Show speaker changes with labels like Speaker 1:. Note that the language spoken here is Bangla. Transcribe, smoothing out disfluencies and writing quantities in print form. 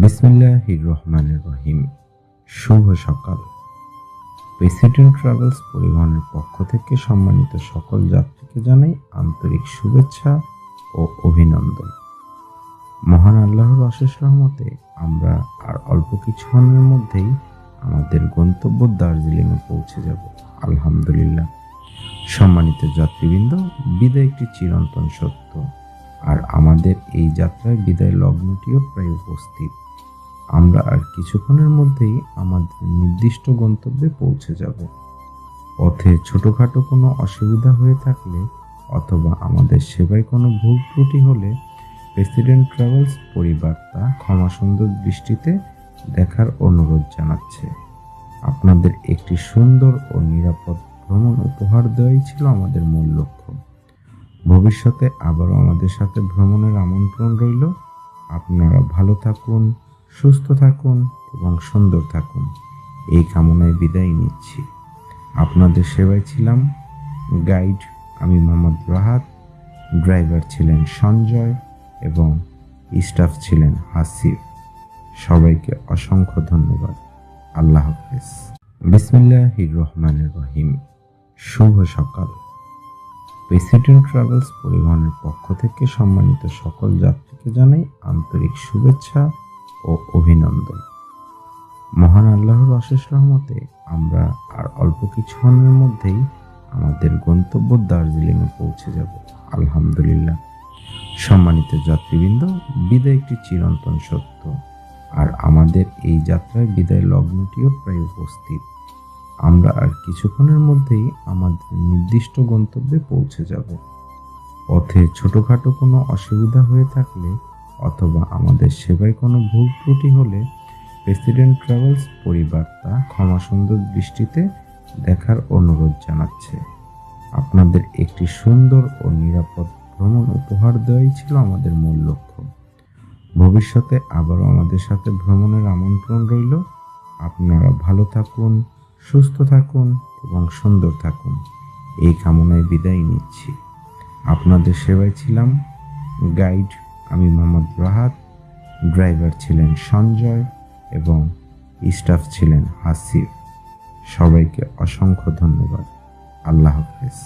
Speaker 1: বিসমিল্লাহির রহমানির রহিম। শুভ সকাল। প্রেসিডেন্ট ট্রাভেলস পরিবহনের পক্ষ থেকে সম্মানিত সকল যাত্রীকে জানাই আন্তরিক শুভেচ্ছা ও অভিনন্দন। মহান আল্লাহর অশেষ রহমতে আমরা আর অল্প কিছুক্ষণের মধ্যেই আমাদের গন্তব্য দার্জিলিংয়ে পৌঁছে যাব আলহামদুলিল্লাহ। সম্মানিত যাত্রীবৃন্দ, বিদায় একটি চিরন্তন সত্য, আর আমাদের এই যাত্রায় বিদায় লগ্নটিও প্রায় উপস্থিত। আমরা আর কিছুক্ষণের মধ্যেই আমাদের নির্দিষ্ট গন্তব্যে পৌঁছে যাব। পথে ছোটখাটো কোনো অসুবিধা হয়ে থাকলে অথবা আমাদের সেবায় কোনো ভুল ত্রুটি হলে প্রেসিডেন্ট ট্রাভেলস পরিবার তা ক্ষমাসুন্দর দৃষ্টিতে দেখার অনুরোধ জানাচ্ছে। আপনাদের একটি সুন্দর ও নিরাপদ ভ্রমণ উপহার দেওয়াই ছিল আমাদের মূল লক্ষ্য। ভবিষ্যতে আবারও আমাদের সাথে ভ্রমণের আমন্ত্রণ রইল। আপনারা ভালো থাকুন, সুস্থ থাকুন এবং সুন্দর থাকুন, এই কামনায় বিদায় নিচ্ছি। আপনাদের সেবায় ছিলাম গাইড আমি মোহাম্মদ রাহাত, ড্রাইভার ছিলেন সঞ্জয় এবং স্টাফ ছিলেন হাসিফ। সবাইকে অসংখ্য ধন্যবাদ। আল্লাহ হাফেজ। বিসমিল্লাহির রহমানির রহিম। শুভ সকাল। প্রেসিডেন্ট ট্রাভেলস পরিবহনের পক্ষ থেকে সম্মানিত সকল যাত্রীকে জানাই আন্তরিক শুভেচ্ছা ও অভিনন্দন। মহান আল্লাহর অশেষ রহমতে আমরা আর অল্প কিছুক্ষণের মধ্যেই আমাদের গন্তব্য দার্জিলিংয়ে পৌঁছে যাব আলহামদুলিল্লাহ। সম্মানিত যাত্রীবৃন্দ, বিদায় একটি চিরন্তন সত্য, আর আমাদের এই যাত্রায় বিদায় লগ্নটিও প্রায় উপস্থিত। আমরা আর কিছুক্ষণের মধ্যেই আমাদের নির্দিষ্ট গন্তব্যে পৌঁছে যাব। পথে ছোটখাটো কোনো অসুবিধা হয়ে থাকলে অথবা আমাদের সেবায় কোনো ভুল ত্রুটি হলে প্রেসিডেন্ট ট্রাভেলস পরিবার তা ক্ষমাসুন্দর দৃষ্টিতে দেখার অনুরোধ জানাচ্ছে। আপনাদের একটি সুন্দর ও নিরাপদ ভ্রমণ উপহার দেওয়াই ছিল আমাদের মূল লক্ষ্য। ভবিষ্যতে আবারও আমাদের সাথে ভ্রমণের আমন্ত্রণ রইল। আপনারা ভালো থাকুন, সুস্থ থাকুন এবং সুন্দর থাকুন, এই কামনায় বিদায় নিচ্ছি। আপনাদের সেবায় ছিলাম গাইড আমি মোহাম্মদ রাহাত, ড্রাইভার ছিলেন সঞ্জয় এবং স্টাফ ছিলেন হাসিফ। সবাইকে অসংখ্য ধন্যবাদ। আল্লাহ হাফেজ।